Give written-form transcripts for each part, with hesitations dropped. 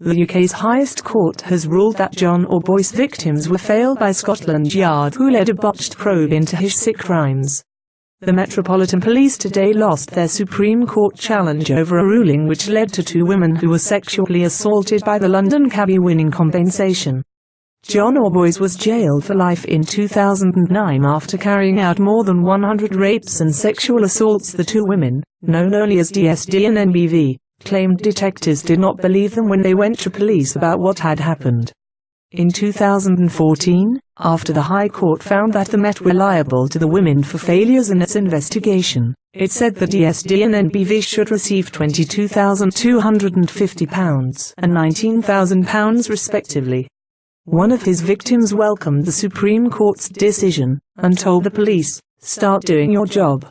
The UK's highest court has ruled that John Worboys' victims were failed by Scotland Yard, who led a botched probe into his sick crimes. The Metropolitan Police today lost their Supreme Court challenge over a ruling which led to two women who were sexually assaulted by the London cabbie winning compensation. John Worboys was jailed for life in 2009 after carrying out more than 100 rapes and sexual assaults. The two women, known only as DSD and NBV, claimed detectives did not believe them when they went to police about what had happened. In 2014, after the High Court found that the Met were liable to the women for failures in its investigation, it said the DSD and NBV should receive £22,250 and £19,000 respectively. One of his victims welcomed the Supreme Court's decision, and told the police, "Start doing your job."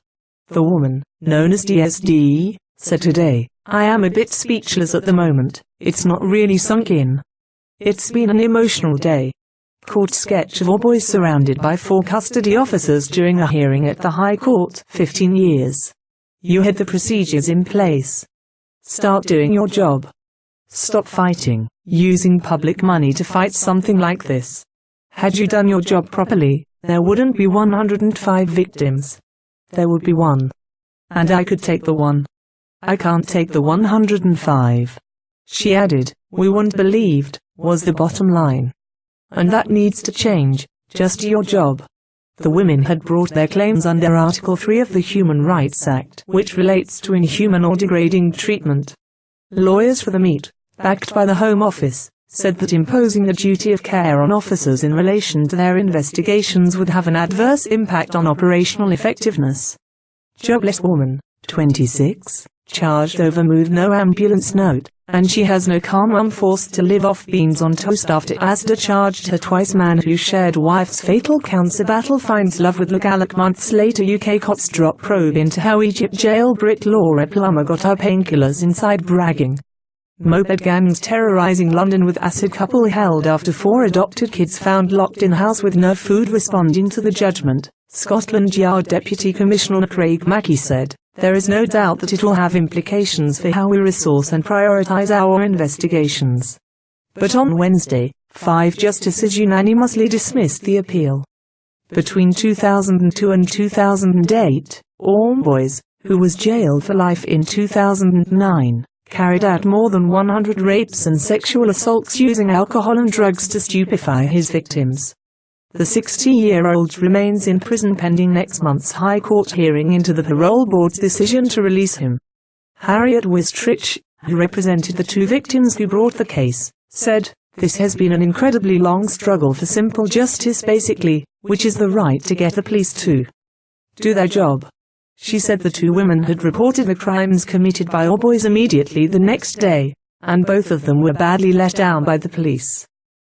The woman, known as DSD, said today, "I am a bit speechless at the moment, it's not really sunk in. It's been an emotional day." Court sketch of Worboys surrounded by 4 custody officers during a hearing at the High Court. 15 years. You had the procedures in place. Start doing your job. Stop fighting, using public money to fight something like this. Had you done your job properly, there wouldn't be 105 victims. There would be 1. And I could take the 1. I can't take the 105. She added, "We weren't believed," was the bottom line. And that needs to change. Just do your job. The women had brought their claims under Article 3 of the Human Rights Act, which relates to inhuman or degrading treatment. Lawyers for the Met, backed by the Home Office, said that imposing the duty of care on officers in relation to their investigations would have an adverse impact on operational effectiveness. Jobless woman, 26, charged over move no ambulance note, and she has no car. Mum forced to live off beans on toast after Asda charged her twice. Man who shared wife's fatal cancer battle finds love with Legalak. Months later, UK cops drop probe into how Egypt jail Brit Laura Plummer got her painkillers inside bragging. Moped gangs terrorizing London with acid. Couple held after 4 adopted kids found locked in house with no food. Responding to the judgment, Scotland Yard Deputy Commissioner Craig Mackey said, "There is no doubt that it will have implications for how we resource and prioritize our investigations." But on Wednesday, 5 justices unanimously dismissed the appeal. Between 2002 and 2008, Worboys, who was jailed for life in 2009, carried out more than 100 rapes and sexual assaults using alcohol and drugs to stupefy his victims. The 60-year-old remains in prison pending next month's High Court hearing into the parole board's decision to release him. Harriet Wistrich, who represented the 2 victims who brought the case, said, "This has been an incredibly long struggle for simple justice basically, which is the right to get the police to do their job." She said the 2 women had reported the crimes committed by Worboys immediately the next day, and both of them were badly let down by the police.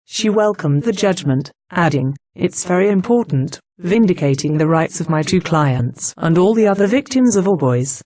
She welcomed the judgment, adding, "It's very important, vindicating the rights of my 2 clients and all the other victims of Worboys."